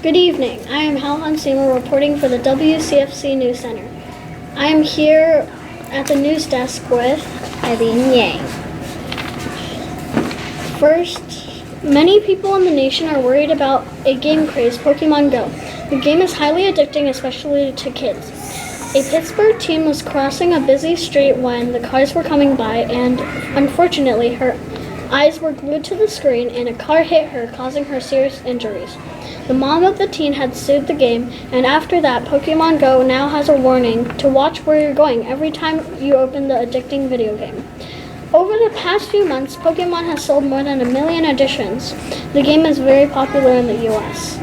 Good evening. I am Halhan Seymour reporting for the WCFC News Center. I am here at the news desk with Eileen Yang. First, many people in the nation are worried about a game craze, Pokemon Go. The game is highly addicting, especially to kids. A Pittsburgh teen was crossing a busy street when the cars were coming by, and unfortunately, her eyes were glued to the screen and a car hit her, causing her serious injuries. The mom of the teen had sued the game, and after that, Pokemon Go now has a warning to watch where you're going every time you open the addicting video game. Over the past few months, Pokemon has sold more than 1 million editions. The game is very popular in the U.S.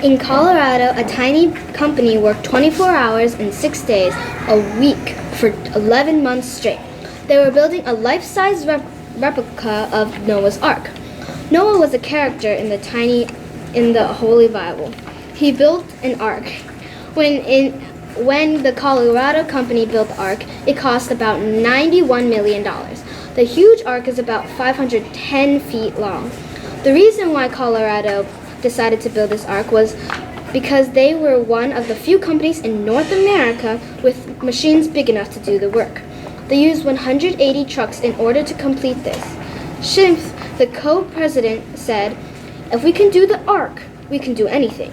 In Colorado, a tiny company worked 24 hours and 6 days a week for 11 months straight. They were building a life-size replica of Noah's Ark. Noah was a character in the Holy Bible. He built an ark. When the Colorado company built the ark, it cost about $91 million. The huge ark is about 510 feet long. The reason why Colorado decided to build this ark was because they were one of the few companies in North America with machines big enough to do the work. They used 180 trucks in order to complete this. Schimpf, the co-president, said, "If we can do the ark, we can do anything.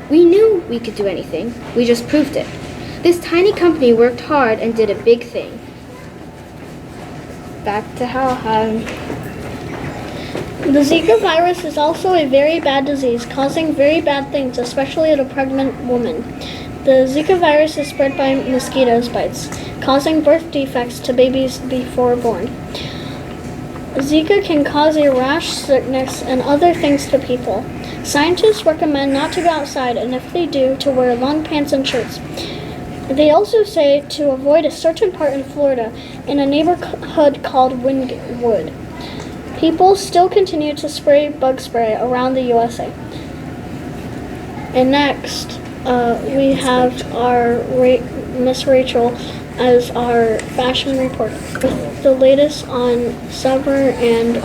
We knew we could do anything. We just proved it." This tiny company worked hard and did a big thing. Back to Halhan. The Zika virus is also a very bad disease, causing very bad things, especially to pregnant women. The Zika virus is spread by mosquitoes bites, causing birth defects to babies before born. Zika can cause a rash, sickness, and other things to people. Scientists recommend not to go outside, and if they do, to wear long pants and shirts. They also say to avoid a certain part in Florida, in a neighborhood called Wynwood. People still continue to spray bug spray around the USA. And next, we have our Miss Rachel as our fashion report with the latest on summer and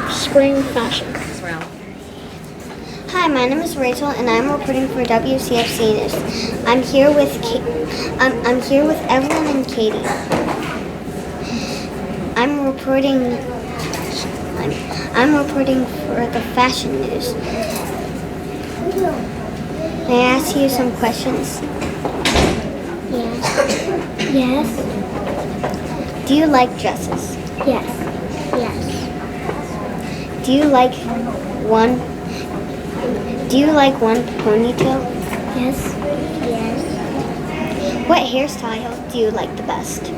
spring fashion. Hi, my name is Rachel, and I'm reporting for WCFC News. I'm here with Evelyn and Katie. I'm reporting for the fashion news. May I ask you some questions? Yes. Yes. Do you like dresses? Yes. Yes. Do you like one ponytail? Yes. Yes. What hairstyle do you like the best?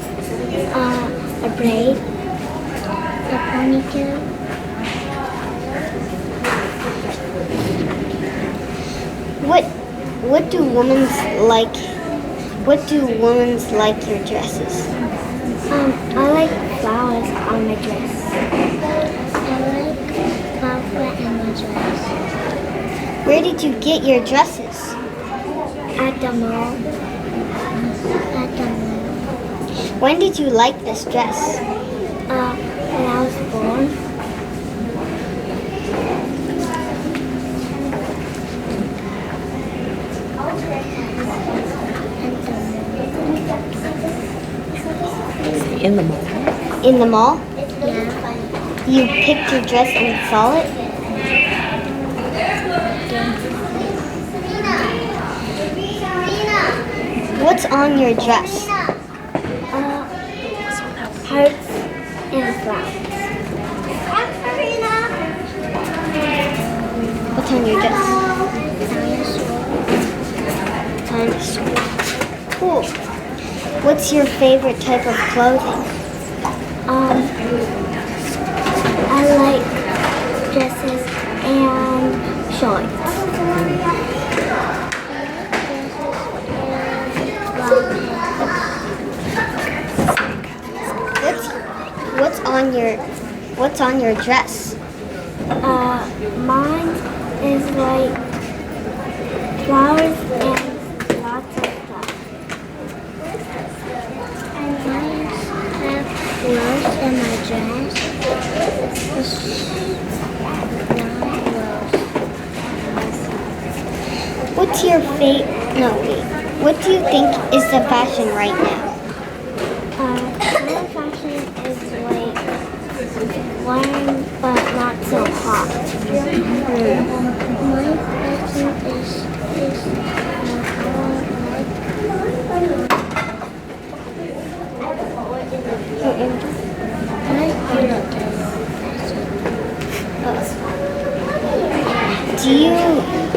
A braid. A ponytail. What do women like? What do women like your dresses? I like flowers on my dress. I like flower in my dress. Where did you get your dresses? At the mall. When did you like this dress? When I was born. In the mall. In the mall? Yeah. You picked your dress and saw it? What's on your dress? Hearts and flowers. What's on your dress? Dinosaur. Cool. What's your favorite type of clothing? I like dresses and shorts. What's on your dress? Mine is like flowers and lots of stuff. And mine have flowers in my dress. wait. What do you think is the fashion right now? Summer fashion is like warm but not so hot. My fashion is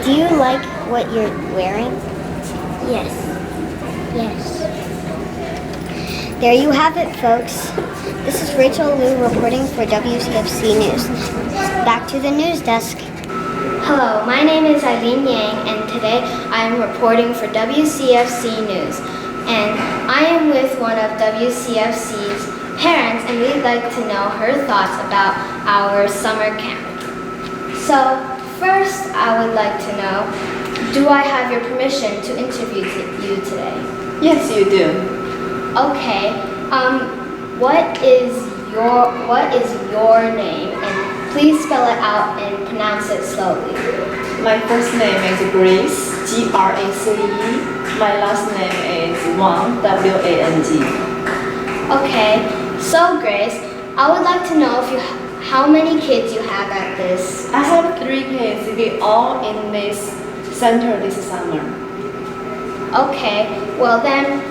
Do you like what you're wearing? yes. There you have it, folks. This is Rachel Liu reporting for WCFC News. Back to the news desk. Hello, my name is Eileen Yang, and today I am reporting for WCFC News. And I am with one of WCFC's parents, and we'd like to know her thoughts about our summer camp. So, first, I would like to know, do I have your permission to interview you today? Yes, you do. Okay. What is your name? And please spell it out and pronounce it slowly. My first name is Grace, Grace. My last name is Wang, Wang. Okay. So Grace, I would like to know how many kids you have at this. I have 3 kids. We all in this center this summer. Okay. Well then,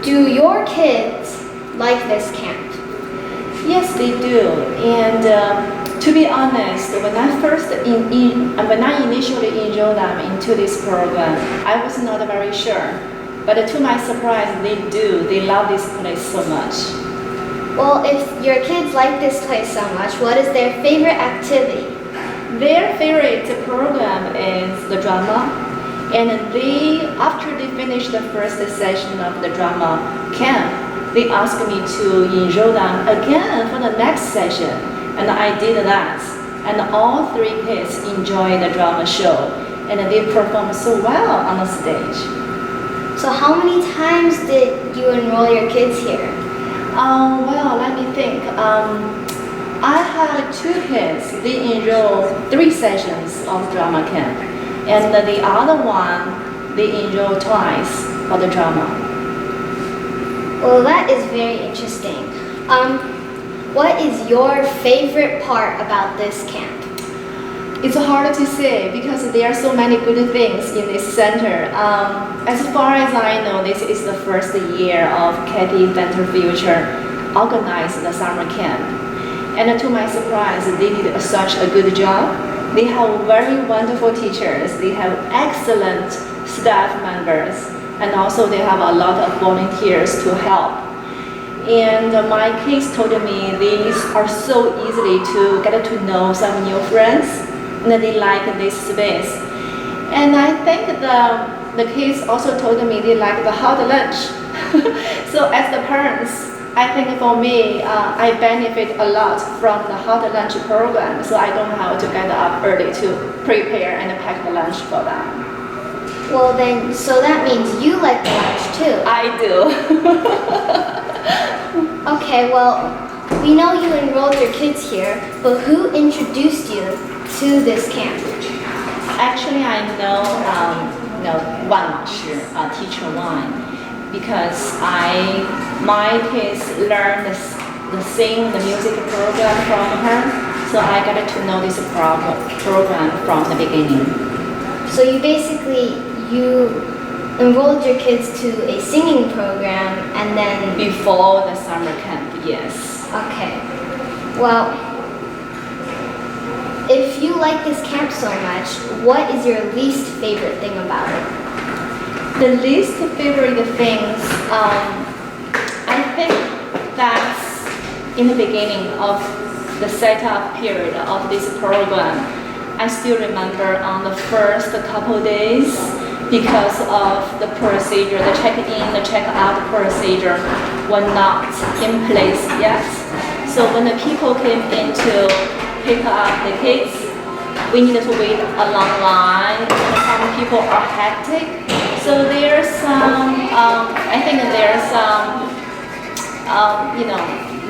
do your kids like this camp? Yes, they do. And to be honest, when I initially enrolled them into this program, I was not very sure. But to my surprise, they do. They love this place so much. Well, if your kids like this place so much, what is their favorite activity? Their favorite program is the drama. And after they finish the first session of the drama camp, they asked me to enroll them again for the next session. And I did that. And all 3 kids enjoyed the drama show. And they performed so well on the stage. So how many times did you enroll your kids here? Well, let me think. I had 2 kids. They enrolled 3 sessions of drama camp. And the other one, they enrolled twice for the drama. Well, that is very interesting. What is your favorite part about this camp? It's hard to say because there are so many good things in this center. As far as I know, this is the first year of Cathay Venture Future organized the summer camp. And to my surprise, they did such a good job. They have very wonderful teachers. They have excellent staff members. And also they have a lot of volunteers to help. And my kids told me they are so easily to get to know some new friends. And they like this space. And I think the kids also told me they like the hot lunch. So as the parents, I think for me, I benefit a lot from the hot lunch program. So I don't have to get up early to prepare and pack the lunch for them. Well then, so that means you like the lunch too. I do. Okay, well, we know you enrolled your kids here, but who introduced you to this camp? Actually, I know Wang Laoshi, teacher Wang, because my kids learned the music program from her, so I got to know this program from the beginning. So you enrolled your kids to a singing program and then... Before the summer camp, yes. Okay. Well, if you like this camp so much, what is your least favorite thing about it? The least favorite things, I think that's in the beginning of the setup period of this program. I still remember on the first couple days, because of the procedure, the check-in, the check-out procedure were not in place yet. So when the people came in to pick up the kids, we needed to wait a long line. Some people are hectic. So there's some, I think there's some,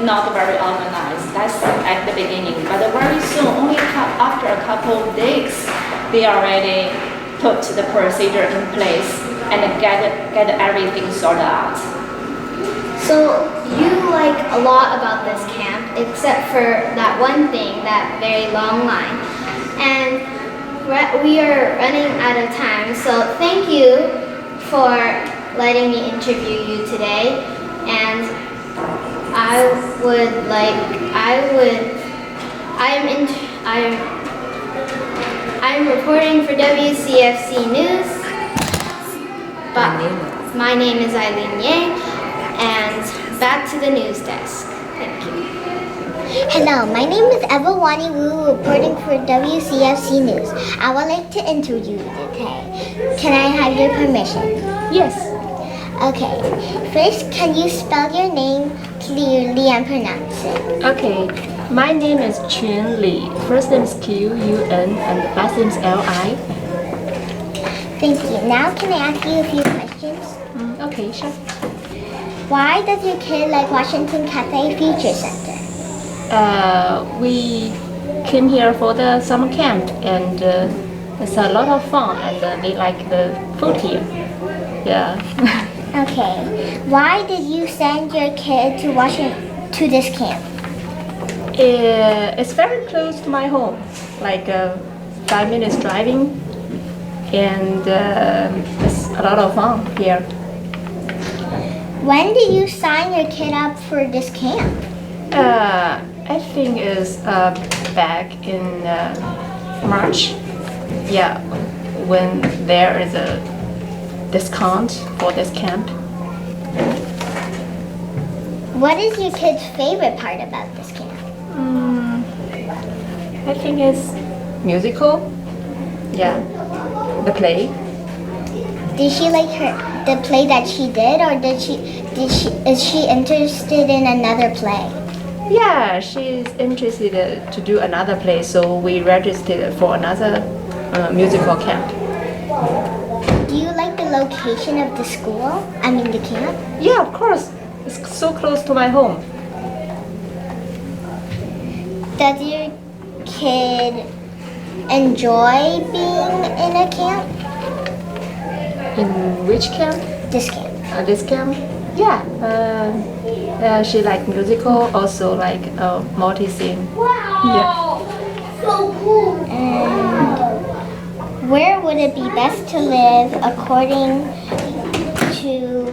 not very organized. That's at the beginning. But very soon, only after a couple of days, they already put the procedure in place and get everything sorted out. So you like a lot about this camp, except for that one thing, that very long line. And we are running out of time, so thank you for letting me interview you today. And I'm reporting for WCFC News. But my name is Eileen Yang, and back to the news desk. Thank you. Hello, my name is Eva Wani Wu, reporting for WCFC News. I would like to interview you today. Can I have your permission? Yes. Okay. First, can you spell your name clearly and pronounce it? Okay, my name is Chun Li. First name is Qun and last name is Li. Thank you. Now, can I ask you a few questions? Okay, sure. Why does your kid like Washington Cathay Future Center? We came here for the summer camp and it's a lot of fun and they like the food here. Yeah. Okay. Why did you send your kid to this camp? It's very close to my home, like 5 minutes driving, and it's a lot of fun here. When did you sign your kid up for this camp? I think it's back in March. Yeah, when there is a discount for this camp. What is your kid's favorite part about this camp? I think it's musical. Yeah, the play. Did she like the play that she did, or is she interested in another play? Yeah, she's interested to do another play, so we registered for another musical camp. Do you like the location of the school? I mean the camp? Yeah, of course. It's so close to my home. Does your kid enjoy being in a camp? In which camp? This camp. This camp? Yeah. She like musical, also like multi-scene. Wow! So cool! And where would it be best to live according to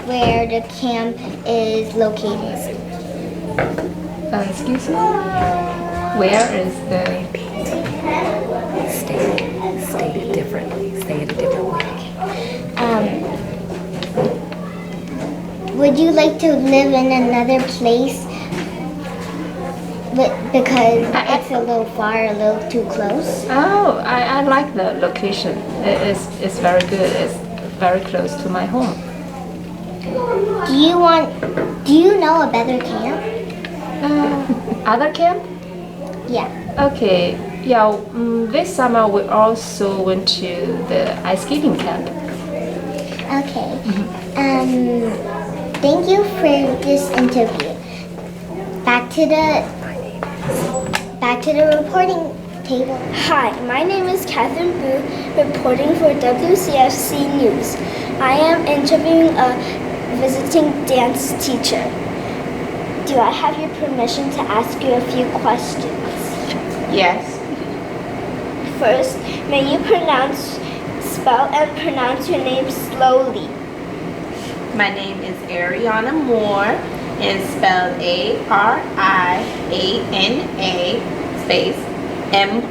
where the camp is located? Excuse me? Where is the... State it differently. Say it a different way. Would you like to live in another place because it's a little far, a little too close? Oh, I like the location. It's very good. It's very close to my home. Do you know a better camp? Other camp? Yeah. Okay. Yeah. This summer we also went to the ice skating camp. Okay. Thank you for this interview. Back to the reporting table. Hi, my name is Catherine Boo, reporting for WCFC News. I am interviewing a visiting dance teacher. Do I have your permission to ask you a few questions? Yes. First, may you spell and pronounce your name slowly? My name is Ariana Moore. It's spelled Ariana space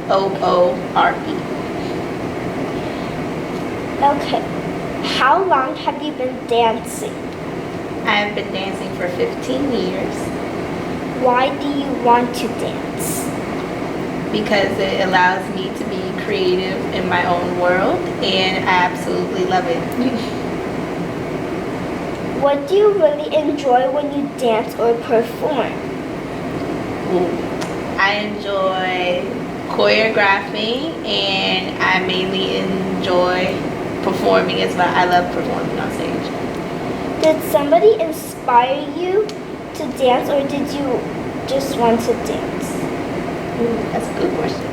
Moore. Okay. How long have you been dancing? I've been dancing for 15 years Why do you want to dance? because it allows me to be creative in my own world, and I absolutely love it. What do you really enjoy when you dance or perform? I enjoy choreographing, and I mainly enjoy performing as well. I love performing on stage. Did somebody inspire you to dance, or did you just want to dance? That's a good question.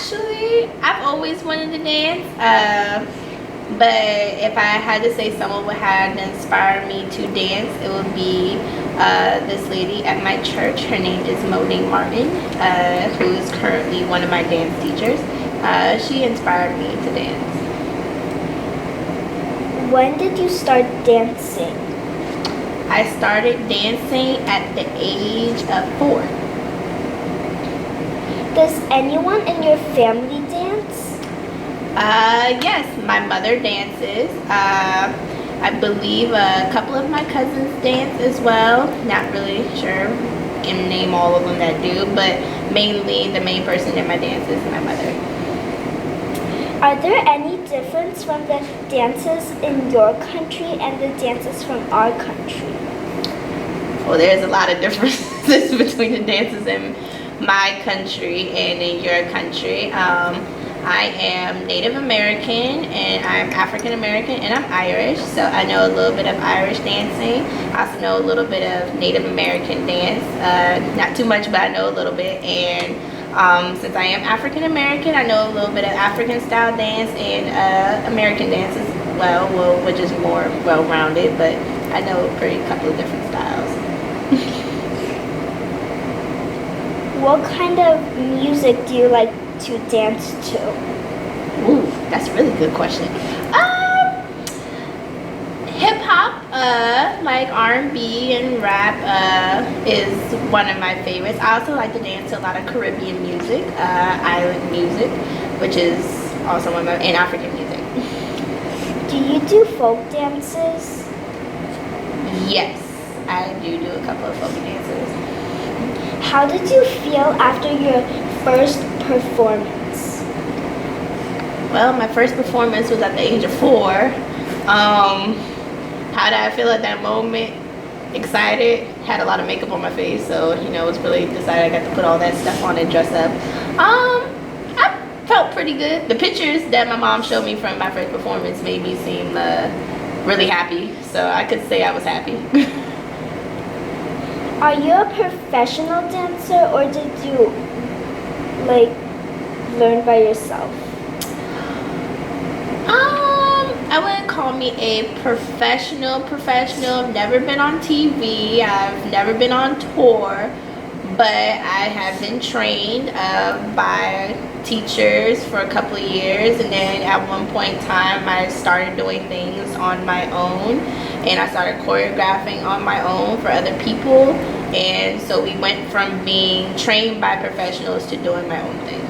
Actually, I've always wanted to dance. But if I had to say someone would have inspired me to dance, it would be this lady at my church. Her name is Monet Martin, who is currently one of my dance teachers. She inspired me to dance. When did you start dancing? I started dancing at the age of 4. Does anyone in your family dance? Yes, my mother dances. I believe a couple of my cousins dance as well. Not really sure, can name all of them that do, but mainly the main person in my dance is my mother. Are there any difference from the dances in your country and the dances from our country? Well, there's a lot of differences between the dances in my country and in your country. I am Native American and I'm African American and I'm Irish, so I know a little bit of Irish dancing. I also know a little bit of Native American dance, not too much, but I know a little bit. And since I am African American, I know a little bit of African style dance and American dance as well, which is more well-rounded, but I know a couple of different styles. What kind of music do you like to dance to? Ooh, that's a really good question. Hip hop, like R&B and rap, is one of my favorites. I also like to dance to a lot of Caribbean music, island music, which is also one of my, and African music. Do you do folk dances? Yes, I do a couple of folk dances. How did you feel after your first performance? Well, my first performance was at the age of 4. How did I feel at that moment? Excited. Had a lot of makeup on my face, so it was really decided I got to put all that stuff on and dress up. I felt pretty good. The pictures that my mom showed me from my first performance made me seem really happy, so I could say I was happy. Are you a professional dancer or did you learn by yourself? I wouldn't call me a professional. I've never been on TV. I've never been on tour, but I have been trained by teachers for a couple of years, and then at one point in time I started doing things on my own, and I started choreographing on my own for other people, and so we went from being trained by professionals to doing my own thing.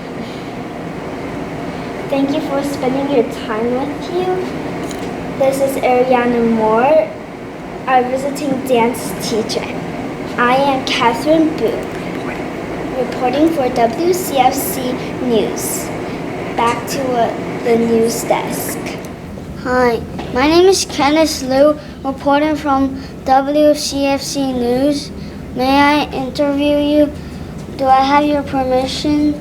Thank you for spending your time with you. This is Ariana Moore, our visiting dance teacher. I am Catherine Booth, reporting for WCFC News. Back to the news desk. Hi, my name is Kenneth Liu, reporting from WCFC News. May I interview you? Do I have your permission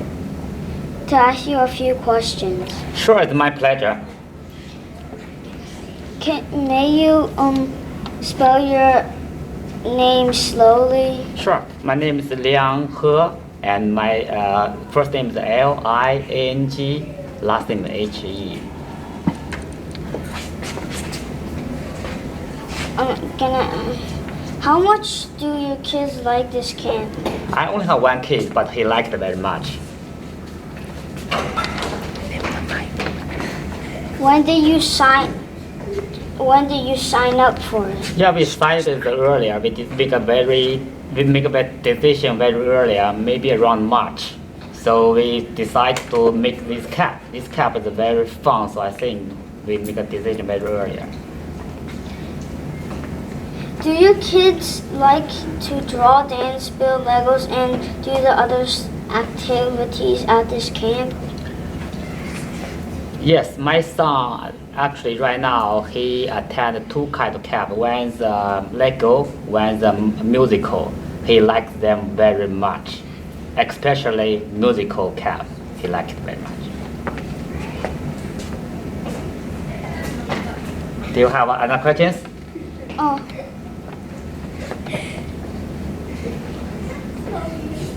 to ask you a few questions? Sure, it's my pleasure. May you spell your name slowly? Sure. My name is Liang He, and my first name is Ling, last name is He. How much do your kids like this camp? I only have one kid, but he liked it very much. When did you sign up for it? Yeah, we started earlier. We make a decision very earlier, maybe around March. So we decided to make this cap. This cap is very fun, so I think we make a decision very earlier. Do your kids like to draw, dance, build Legos, and do the other activities at this camp? Yes, my son actually right now he attended 2 kind of camp. One's Lego, one's musical. He likes them very much, especially musical camp. He liked it very much. Do you have other questions?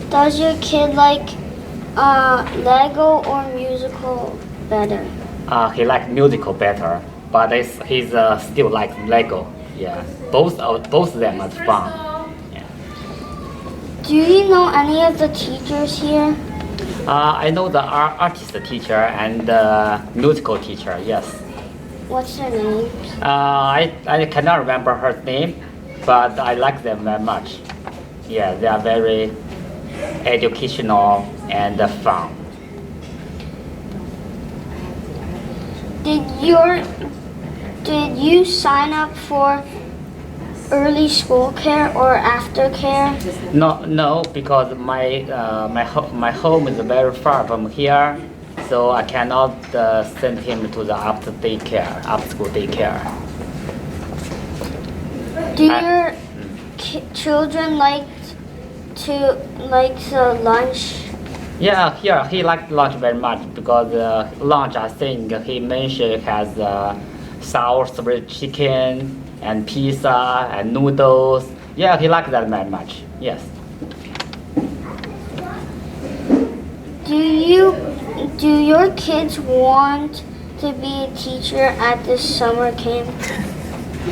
Does your kid like Lego or musical better? He likes musical better, but he's still likes Lego. Yeah, both of them are fun. Yeah. Do you know any of the teachers here? I know the artist teacher and the musical teacher. Yes. What's their names? I cannot remember her name, but I like them very much. Yeah, they are very educational and fun. Did you sign up for early school care or aftercare? No, because my home is very far from here, so I cannot send him to the after school daycare. Do your children like the lunch? Yeah, here he likes lunch very much because lunch I think he mentioned has sour sweet chicken and pizza and noodles. Yeah, he likes that very much. Yes. Do your kids want to be a teacher at this summer camp?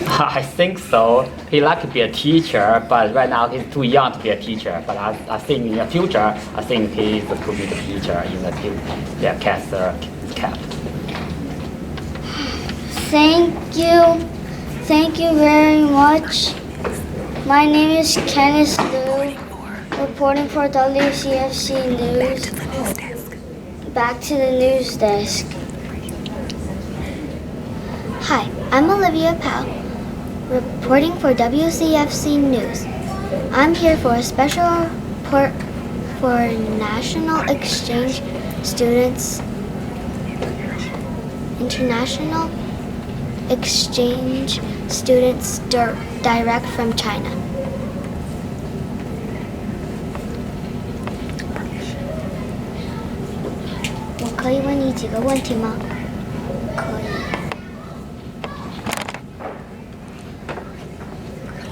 I think so. He likes to be a teacher, but right now he's too young to be a teacher. But I think in the future, I think he's going to be the teacher in the Cathay camp. Thank you very much. My name is Kenneth Liu, reporting for WCFC News. Back to the news desk. Hi, I'm Olivia Powell, reporting for WCFC News. I'm here for a special report for national exchange students, international exchange students direct from China.我可以问你几个问题吗？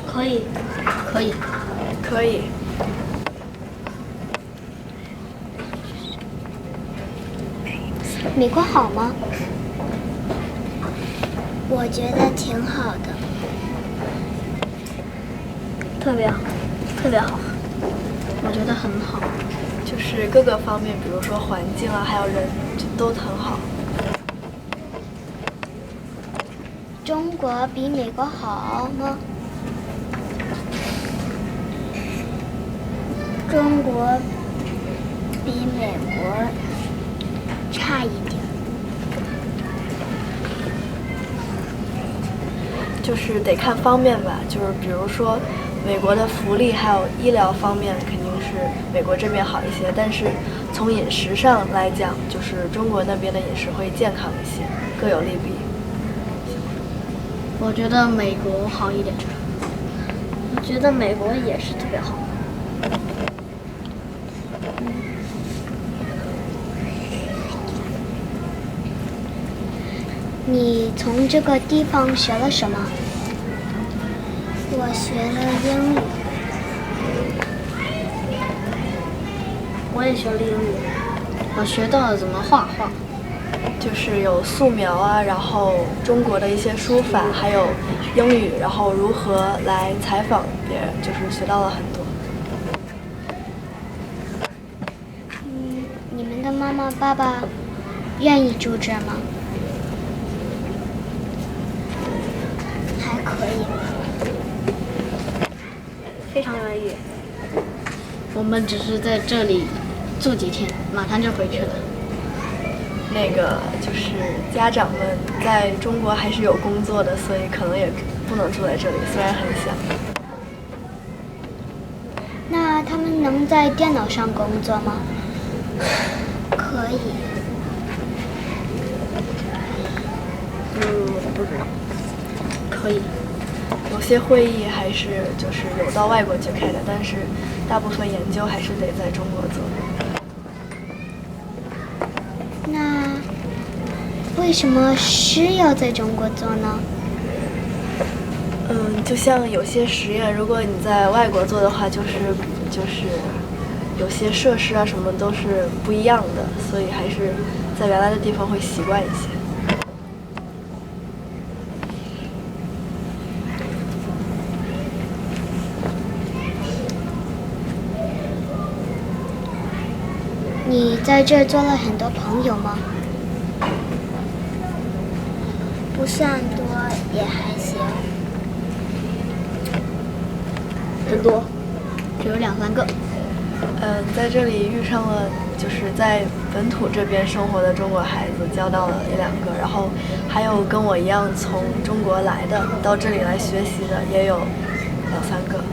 可以。可以。美国好吗？我觉得挺好的。特别好，我觉得很好。就是各个方面，比如说环境啊，还有人，都很好。中国比美国好吗？中国比美国差一点。就是得看方面吧，就是比如说美国的福利还有医疗方面肯定是美国这边好一些，但是从饮食上来讲，就是中国那边的饮食会健康一些，各有利弊。我觉得美国好一点。我觉得美国也是特别好。你从这个地方学了什么？我学了英语。我也学了英语，我学到了怎么画画。就是有素描啊，然后中国的一些书法，还有英语，然后如何来采访别人，就是学到了很多。你们的妈妈爸爸愿意住这吗？还可以。非常愿意。我们只是在这里住几天，马上就回去了。那个就是家长们在中国还是有工作的，所以可能也不能住在这里，虽然很想。那他们能在电脑上工作吗？可以。不知道。可以。有些会议还是就是有到外国去开的，但是大部分研究还是得在中国做。那为什么诗要在中国做呢？就像有些实验，如果你在外国做的话，就是有些设施啊什么都是不一样的，所以还是在原来的地方会习惯一些。你在这做了很多朋友吗？不算多，也还行。很多，只有2-3个。在这里遇上了就是在本土这边生活的中国孩子，交到了1-2个，然后还有跟我一样从中国来的，到这里来学习的也有2-3个。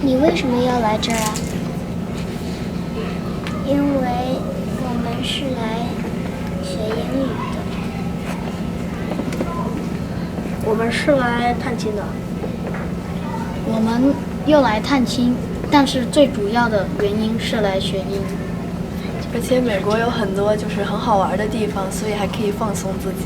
你为什么要来这儿啊？因为我们是来学英语的。我们是来探亲的。我们又来探亲，但是最主要的原因是来学英语。而且美国有很多就是很好玩的地方，所以还可以放松自己。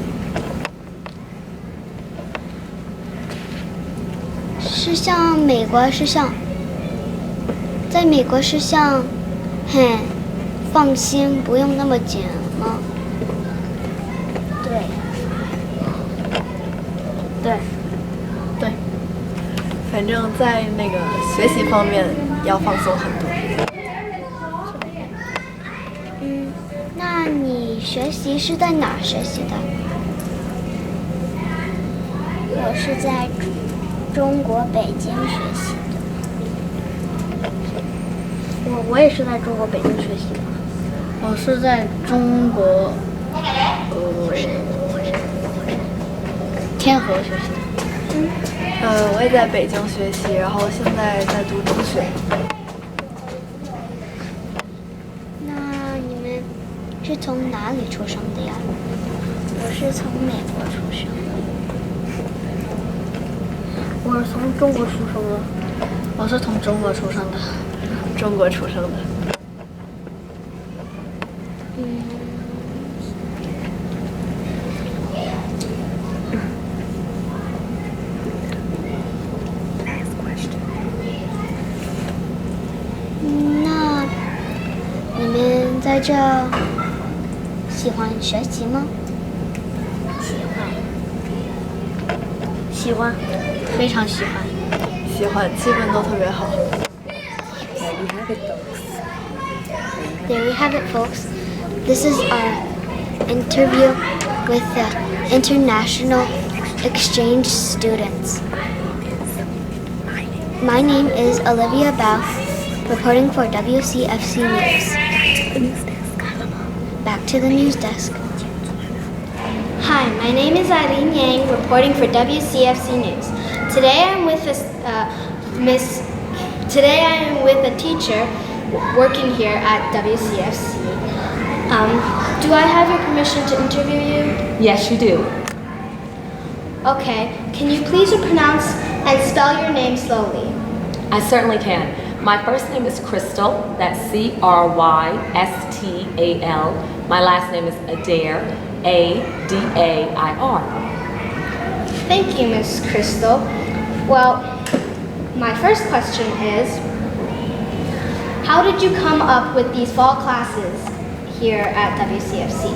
在美国是像，放心，不用那么紧吗？对。反正在那个学习方面要放松很多。那你学习是在哪儿学习的？我是在中国北京学习的。我也是在中国北京学习的。我是在中国天河学习的。我也在北京学习，然后现在在读中学。那你们是从哪里出生的呀？我是从美国出生的。我是从中国出生的。我是从中国出生的。中国出生的。那你们在这喜欢学习吗？喜欢，非常喜欢。喜欢，气氛都特别好。There we have it, folks. This is our interview with the international exchange students. My name is Olivia Bao, reporting for WCFC News. Back to the news desk. Hi, my name is Eileen Yang, reporting for WCFC News. Today I'm with a teacher working here at WCFC. Do I have your permission to interview you? Yes, you do. Okay. Can you please pronounce and spell your name slowly? I certainly can. My first name is Crystal. That's Crystal. My last name is Adair. Adair. Thank you, Miss Crystal. Well, my first question is, how did you come up with these fall classes here at WCFC?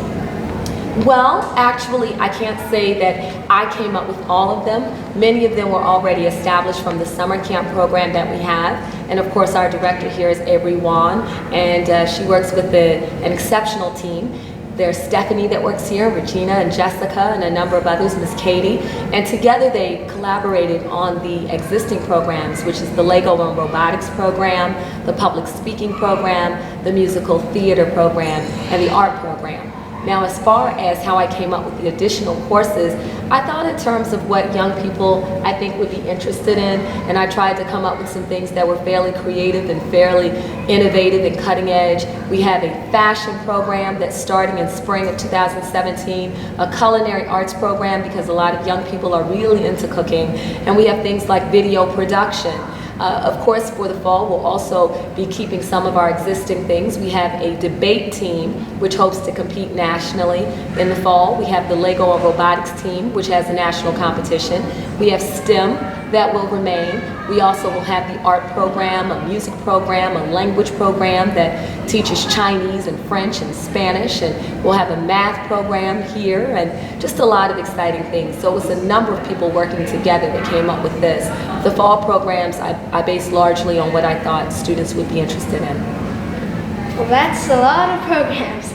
Well, actually, I can't say that I came up with all of them. Many of them were already established from the summer camp program that we have. And of course, our director here is Avery Wan, and she works with an exceptional team. There's Stephanie that works here, Regina and Jessica, and a number of others, Miss Katie. And together they collaborated on the existing programs, which is the Lego and Robotics program, the public speaking program, the musical theater program, and the art program. Now, as far as how I came up with the additional courses, I thought in terms of what young people I think would be interested in, and I tried to come up with some things that were fairly creative and fairly innovative and cutting edge. We have a fashion program that's starting in spring of 2017, a culinary arts program because a lot of young people are really into cooking, and we have things like video production. Of course, for the fall, we'll also be keeping some of our existing things. We have a debate team, which hopes to compete nationally in the fall. We have the Lego and robotics team, which has a national competition. We have STEM that will remain. We also will have the art program, a music program, a language program that teaches Chinese and French and Spanish, and we'll have a math program here, and just a lot of exciting things. So it was a number of people working together that came up with this. The fall programs I based largely on what I thought students would be interested in. Well, that's a lot of programs.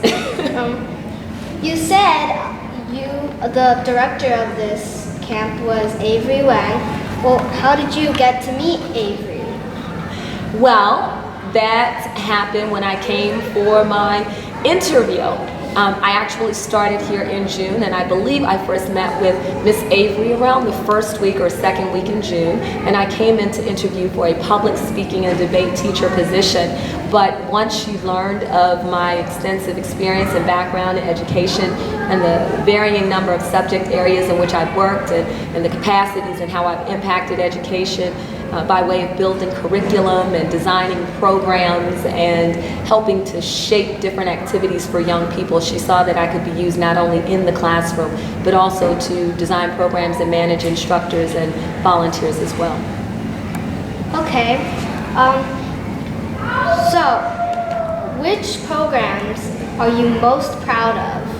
You said the director of this camp was Avery Wang. Well, how did you get to meet Avery? Well, that happened when I came for my interview. I actually started here in June, and I believe I first met with Miss Avery around the first week or second week in June, and I came in to interview for a public speaking and debate teacher position. But once she learned of my extensive experience and background in education and the varying number of subject areas in which I've worked and the capacities and how I've impacted education by way of building curriculum and designing programs and helping to shape different activities for young people, she saw that I could be used not only in the classroom, but also to design programs and manage instructors and volunteers as well. Okay. So, which programs are you most proud of?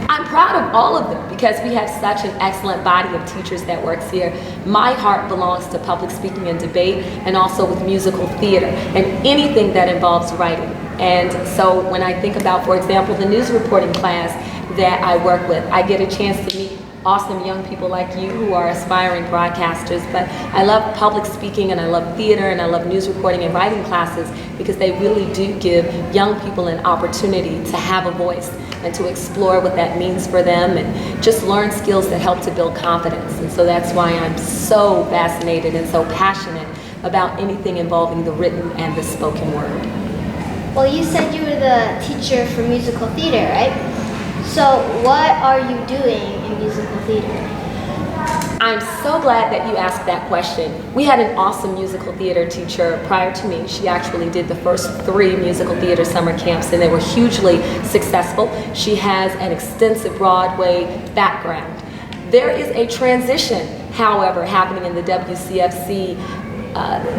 I'm proud of all of them because we have such an excellent body of teachers that works here. My heart belongs to public speaking and debate, and also with musical theater and anything that involves writing. And so when I think about, for example, the news reporting class that I work with, I get a chance to meet awesome young people like you who are aspiring broadcasters. But I love public speaking, and I love theater, and I love news reporting and writing classes because they really do give young people an opportunity to have a voice and to explore what that means for them and just learn skills that help to build confidence. And so that's why I'm so fascinated and so passionate about anything involving the written and the spoken word. Well, you said you were the teacher for musical theater, right? So what are you doing in musical theater? I'm so glad that you asked that question. We had an awesome musical theater teacher prior to me. She actually did the first 3 musical theater summer camps, and they were hugely successful. She has an extensive Broadway background. There is a transition, however, happening in the WCFC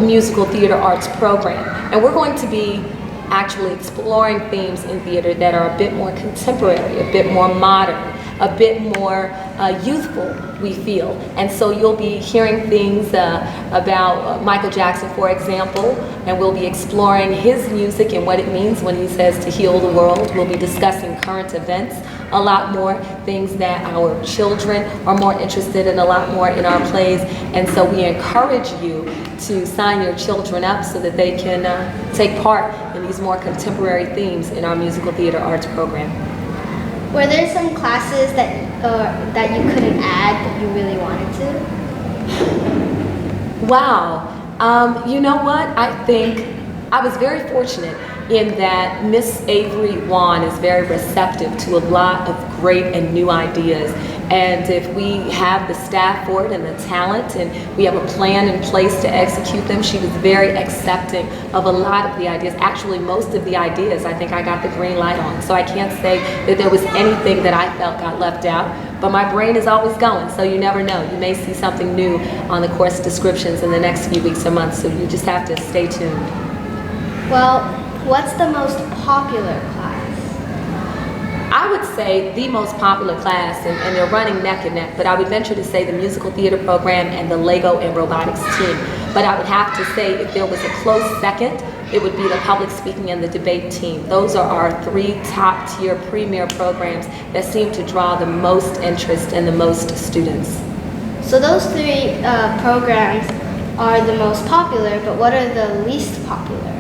musical theater arts program, and we're going to be actually exploring themes in theater that are a bit more contemporary, a bit more modern, a bit more youthful, we feel. And so you'll be hearing things about Michael Jackson, for example, and we'll be exploring his music and what it means when he says to heal the world. We'll be discussing current events a lot more, things that our children are more interested in a lot more in our plays. And so we encourage you to sign your children up so that they can take part in these more contemporary themes in our musical theater arts program. Were there some classes that you couldn't add but you really wanted to? Wow. You know what? I think I was very fortunate in that Miss Avery Wan is very receptive to a lot of great and new ideas. And if we have the staff for it and the talent and we have a plan in place to execute them, she was very accepting of a lot of the ideas. Actually, most of the ideas I think I got the green light on. So I can't say that there was anything that I felt got left out. But my brain is always going, so you never know. You may see something new on the course descriptions in the next few weeks or months, so you just have to stay tuned. Well, what's the most popular class? I would say the most popular class, and they're running neck and neck, but I would venture to say the musical theater program and the Lego and robotics team. But I would have to say if there was a close second, it would be the public speaking and the debate team. Those are our 3 top-tier premier programs that seem to draw the most interest and the most students. So those 3 programs are the most popular, but what are the least popular?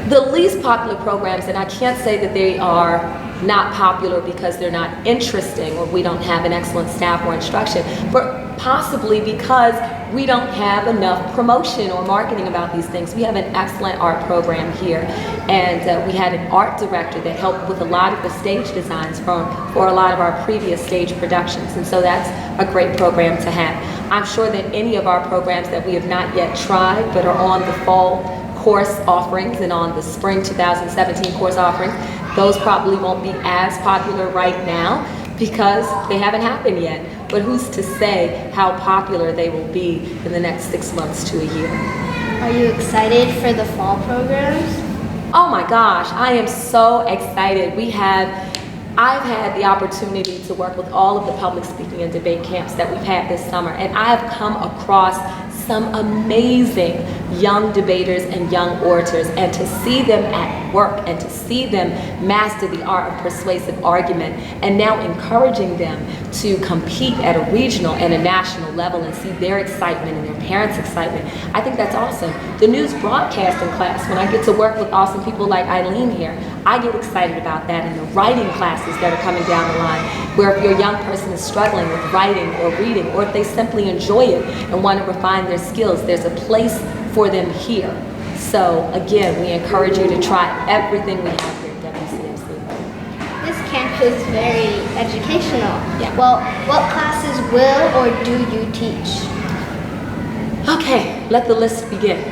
The least popular programs, and I can't say that they are not popular because they're not interesting or we don't have an excellent staff or instruction, but possibly because we don't have enough promotion or marketing about these things. We have an excellent art program here, and we had an art director that helped with a lot of the stage designs for a lot of our previous stage productions, and so that's a great program to have. I'm sure that any of our programs that we have not yet tried but are on the fall course offerings and on the spring 2017 course offerings, those probably won't be as popular right now because they haven't happened yet. But who's to say how popular they will be in the next 6 months to a year? Are you excited for the fall programs? Oh my gosh, I am so excited. I've had the opportunity to work with all of the public speaking and debate camps that we've had this summer, and I have come across some amazing young debaters and young orators, and to see them at work and to see them master the art of persuasive argument and now encouraging them to compete at a regional and a national level and see their excitement and their parents' excitement. I think that's awesome. The news broadcasting class, when I get to work with awesome people like Eileen here, I get excited about that, and the writing classes that are coming down the line, where if your young person is struggling with writing or reading, or if they simply enjoy it and want to refine their skills, there's a place for them here. So again, we encourage you to try everything we have here at WCFC. This camp is very educational. Yeah. Well, what classes will or do you teach? Okay, let the list begin.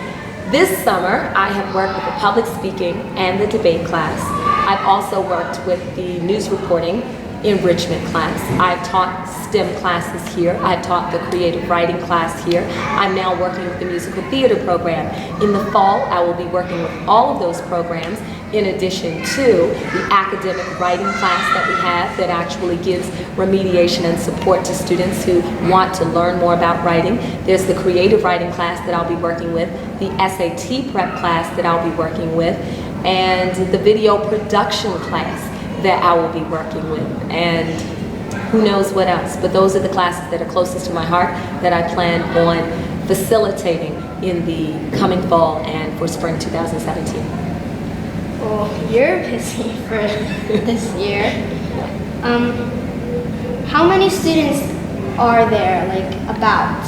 This summer, I have worked with the public speaking and the debate class. I've also worked with the news reporting enrichment class. I've taught STEM classes here. I've taught the creative writing class here. I'm now working with the musical theater program. In the fall, I will be working with all of those programs in addition to the academic writing class that we have that actually gives remediation and support to students who want to learn more about writing. There's the creative writing class that I'll be working with, the SAT prep class that I'll be working with, and the video production class that I will be working with, and who knows what else. But those are the classes that are closest to my heart that I plan on facilitating in the coming fall and for spring 2017. Well, you're busy for this year. How many students are there, about,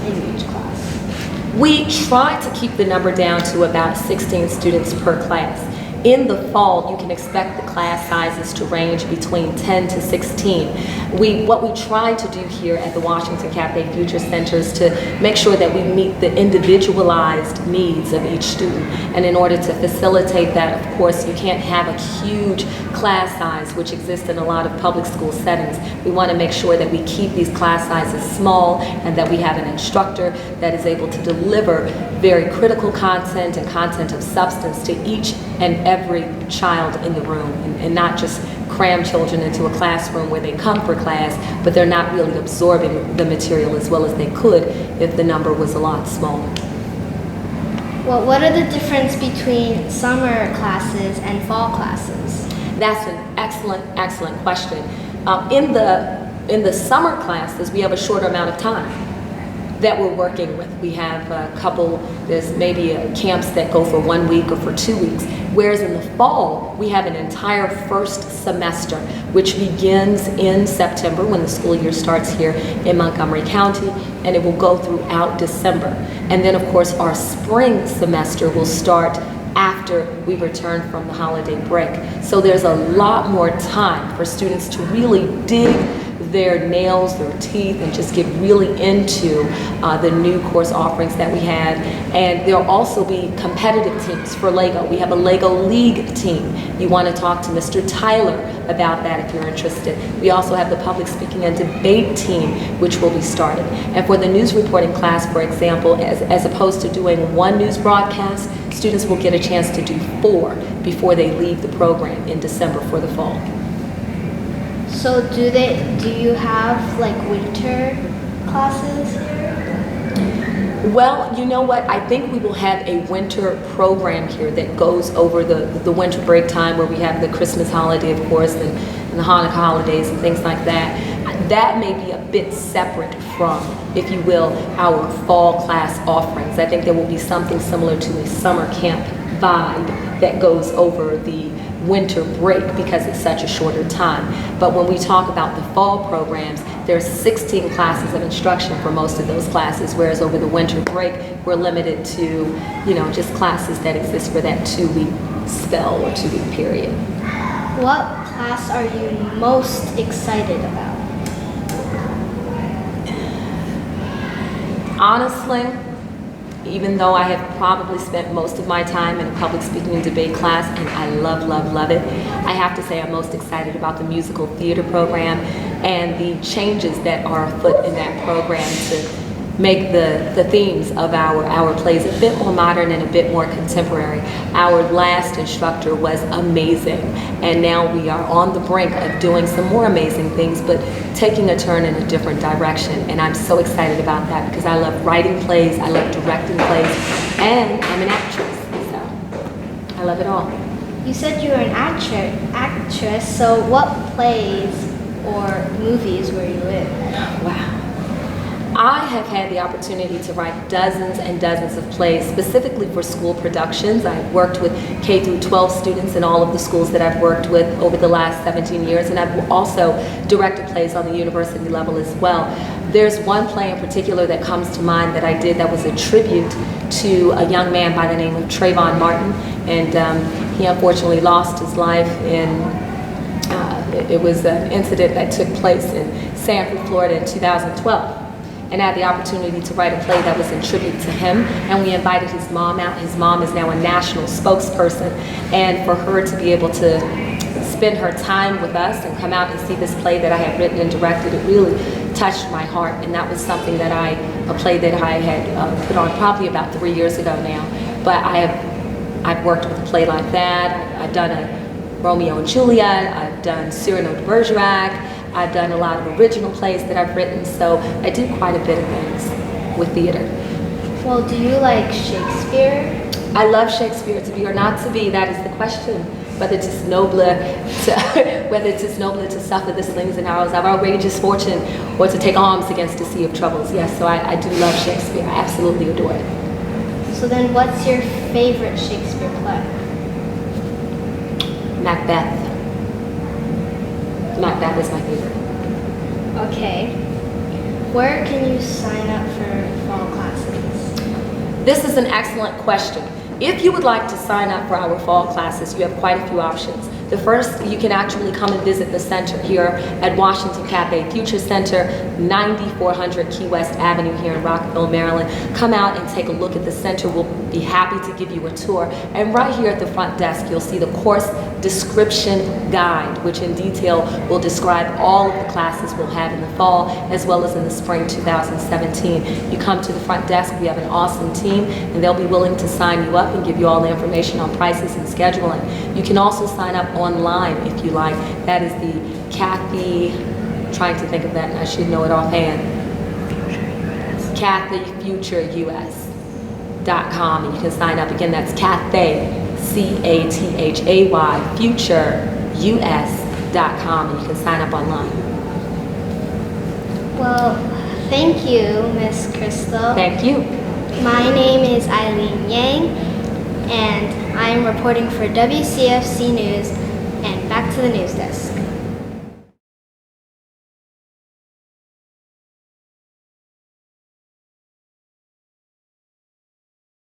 in each class? We try to keep the number down to about 16 students per class. In the fall, you can expect the class sizes to range between 10 to 16. What we try to do here at the Washington Cathay Future Center is to make sure that we meet the individualized needs of each student. And in order to facilitate that, of course, you can't have a huge class size, which exists in a lot of public school settings. We want to make sure that we keep these class sizes small and that we have an instructor that is able to deliver very critical content and content of substance to each and every child in the room, and not just cram children into a classroom where they come for class, but they're not really absorbing the material as well as they could if the number was a lot smaller. Well, what are the difference between summer classes and fall classes? That's an excellent question. In the summer classes, we have a shorter amount of time that we're working with. We have a couple, there's maybe camps that go for 1 week or for 2 weeks. Whereas in the fall, we have an entire first semester, which begins in September when the school year starts here in Montgomery County, and it will go throughout December. And then of course our spring semester will start after we return from the holiday break. So there's a lot more time for students to really dig their nails, their teeth, and just get really into the new course offerings that we have. And there'll also be competitive teams for Lego. We have a Lego League team. You want to talk to Mr. Tyler about that if you're interested. We also have the public speaking and debate team, which will be started. And for the news reporting class, for example, as opposed to doing one news broadcast, students will get a chance to do 4 before they leave the program in December for the fall. So do you have winter classes here? Well, you know what? I think we will have a winter program here that goes over the winter break time, where we have the Christmas holiday, of course, and the Hanukkah holidays and things like that. That may be a bit separate from, if you will, our fall class offerings. I think there will be something similar to a summer camp vibe that goes over the winter break because it's such a shorter time. But when we talk about the fall programs, there's 16 classes of instruction for most of those classes, whereas over the winter break, we're limited to, you know, just classes that exist for that 2-week spell or 2-week period. What class are you most excited about? Honestly, even though I have probably spent most of my time in a public speaking and debate class, and I love, love, love it, I have to say I'm most excited about the musical theater program and the changes that are afoot in that program to make the themes of our plays a bit more modern and a bit more contemporary. Our last instructor was amazing, and now we are on the brink of doing some more amazing things, but taking a turn in a different direction. And I'm so excited about that because I love writing plays, I love directing plays, and I'm an actress, so I love it all. You said you were an actress, so what plays or movies were you in? Wow. I have had the opportunity to write dozens and dozens of plays specifically for school productions. I've worked with K through 12 students in all of the schools that I've worked with over the last 17 years, and I've also directed plays on the university level as well. There's one play in particular that comes to mind that I did that was a tribute to a young man by the name of Trayvon Martin, and he unfortunately lost his life in it was an incident that took place in Sanford, Florida in 2012. And I had the opportunity to write a play that was in tribute to him, and we invited his mom out. His mom is now a national spokesperson, and for her to be able to spend her time with us and come out and see this play that I had written and directed, it really touched my heart. And that was something that a play that I had put on probably about 3 years ago now. But I've worked with a play like that. I've done a Romeo and Juliet, I've done Cyrano de Bergerac, I've done a lot of original plays that I've written, so I do quite a bit of things with theater. Well, do you like Shakespeare? I love Shakespeare. To be or not to be, that is the question. Whether it's nobler to suffer the slings and arrows of outrageous fortune, or to take arms against a sea of troubles. Yes, so I do love Shakespeare. I absolutely adore it. So then what's your favorite Shakespeare play? Macbeth. Macbeth is my favorite. Okay. Where can you sign up for fall classes? This is an excellent question. If you would like to sign up for our fall classes, you have quite a few options. The first, you can actually come and visit the center here at Washington Cathay Future Center, 9400 Key West Avenue here in Rockville, Maryland. Come out and take a look at the center. We'll be happy to give you a tour. And right here at the front desk, you'll see the course description guide, which in detail will describe all of the classes we'll have in the fall as well as in the spring 2017. You come to the front desk, we have an awesome team, and they'll be willing to sign you up and give you all the information on prices and scheduling. You can also sign up online if you like. That is the Cathay, trying to think of that and I should know it offhand. CathayFutureUS.com, and you can sign up. Again, that's Cathay, CATHAY, FutureUS.com, and you can sign up online. Well, thank you, Miss Crystal. Thank you. My name is Eileen Yang, and I'm reporting for WCFC News, and back to the news desk.